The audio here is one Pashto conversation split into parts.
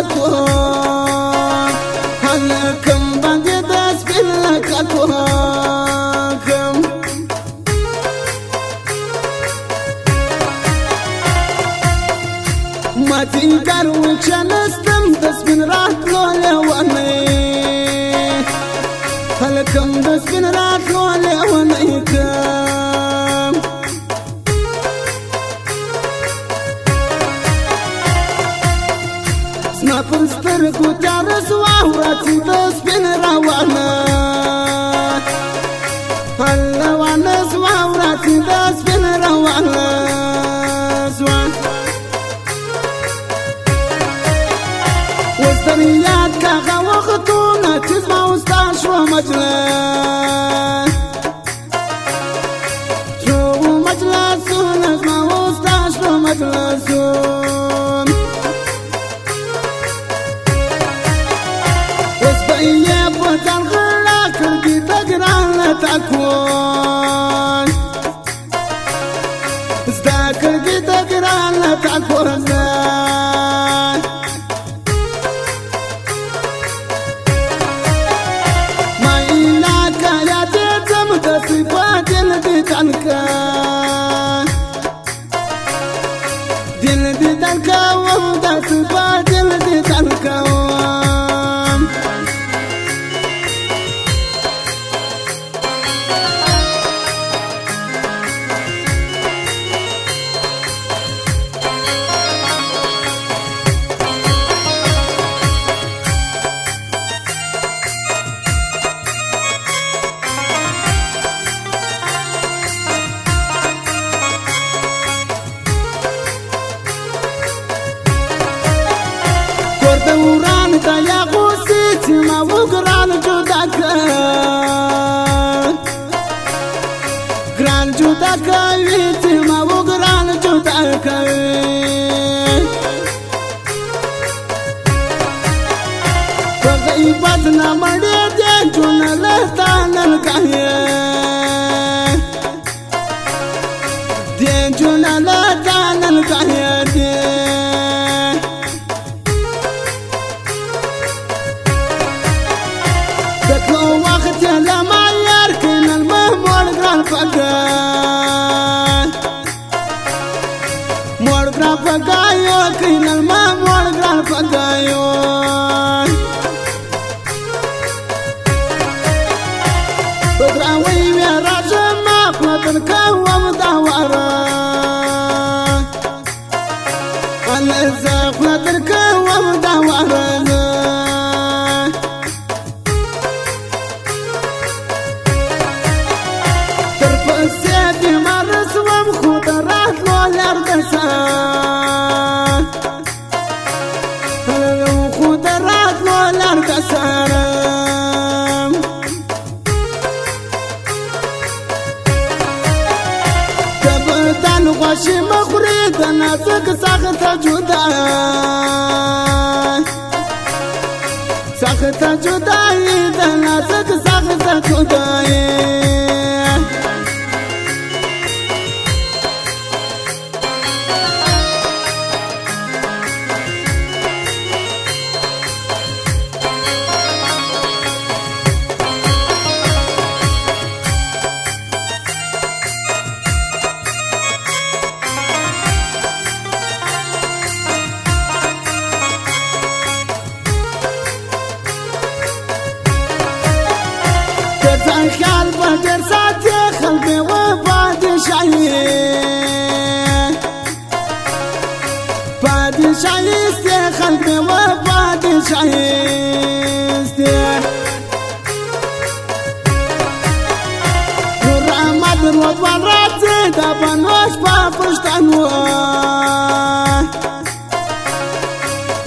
تكون هلكم بقيت اسفل لك اكون ما تقدر وشنستم تسفن راتلو لوني هلكم تسفن راتلو لونيكم سنافر ستركو تعرس وعوراتي تسفن روانا هلا وعنس وعوراتي تسفن روانا وستريات كاغا وخطونا تسمع وستاشوى مجلس شو مجلسون اسمع وستاشوى مجلسون وسبقية بوتان غلاك رقي تقران لا تكون ازداك رقي تقران لا تكون صفات الذي تنكا دلدي تنكا ومدى صفات الذي تنكا دوران تايا غوسيت ما وقران جودك قران جودك ويت ما وقران جودك وغيبتنا مريد جونا لهتان القهية دين جونا لهتان القهية وقت لما يركن المهمور قران فقاي مور قران فقاي يركن المهمور قران فقاي بدراوي ميراج ما قلتن كوم داورا الازاق قلتن كوم داورا السيدي مرس ومخطرات لو الارقسان ومخطرات لو الارقسان تبتان غشي مخريد ناسك ساخت جداي ساخت جداي ناسك ساخت جداي خال بدر ساتي خلبي وبادي شايس بادي شايس خلبي وبادي شايس نور أحمد الوطوان راتي دابنوش بابشتنوه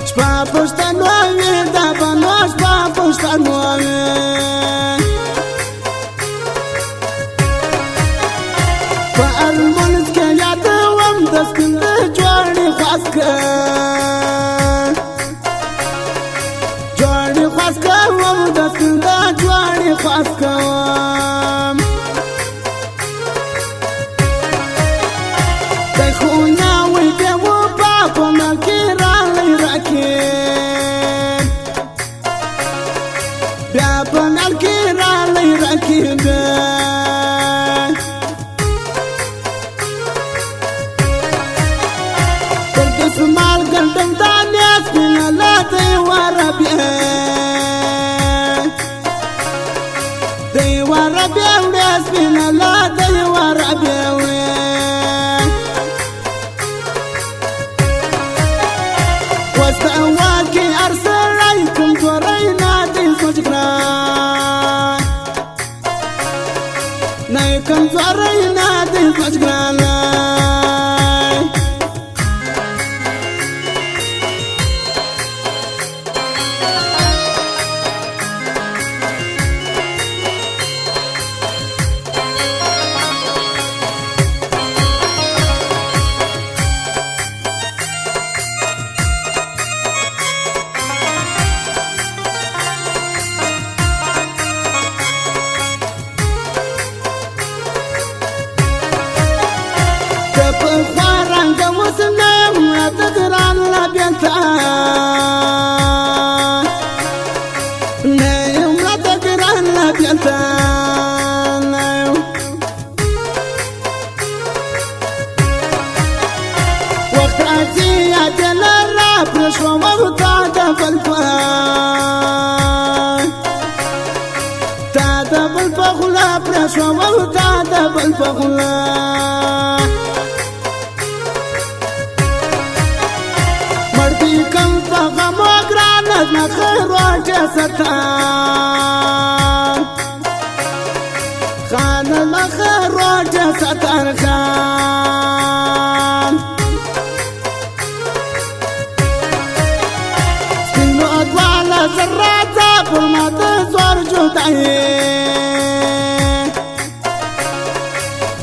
شبابشتنوه دابنوش بابشتنوه فالمنزك يا دوام دسكن جواري خاسك جواري خاسك ومدسكن جواري خاسك تخونا ويدي وبابو مالكي رالي راكي تا د بل په خوله پرې شوم تا د بل په خوله مړ دې کم په غم و ګرانه زما خیر واچه ستان خان زما خیر واچه ستان خان سپینو دواړه ذراته پر ما د زور جدایي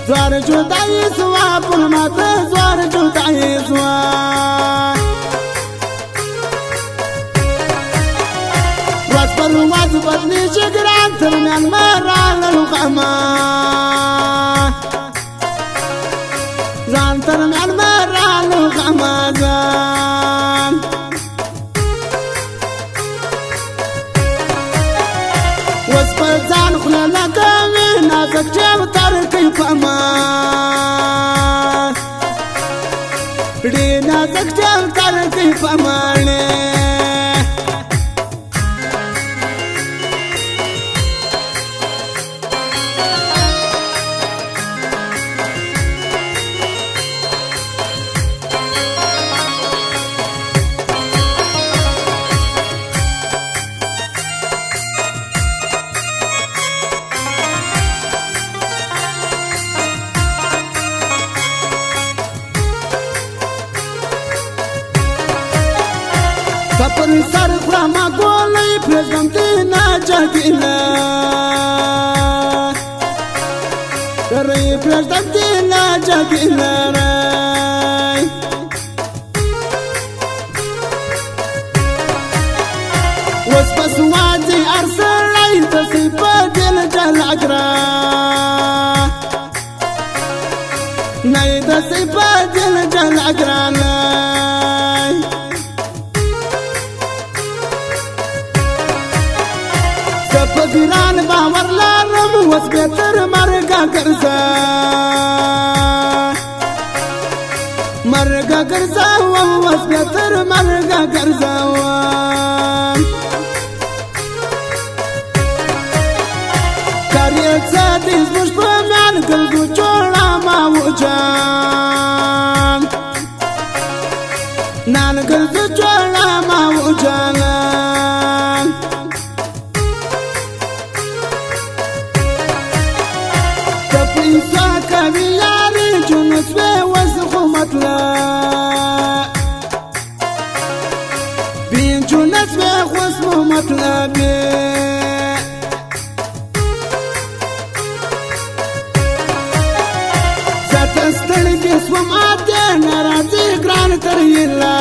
زوار جدایي سوا پر ما د زور جدایي سوا ورځ پر ورځ بدلېږي ګران تر میلمه راغلل غمه ځان تر میلمه راغلل غمه ځان اوس په ځان خوله لګوي نازک ټیم تر کوي په ما ډېر نازک ټیم تر کوي په ماڼې پر سر خرام گولی پرزم دینا جگینا ری پرزم دینا جگینا ری وس پس وادی ارسل ری تسی پا دل جل اگرا نئی تسی پا دل جل اگرا په ګران باور لرم اوس بیا تر مرګه ګرځوم اوس بیا تر مرګه ګرځوم کار یې څه دی زموږ په میان ګرځو جوړه ماوو جان نان ګرځو جوړه ماوو جان پیسا کوي یاري جنس به وسخو مطلب بین جنس به وسخو مطلب ستستړي کې سوم اته ناراضي ګران تر یلا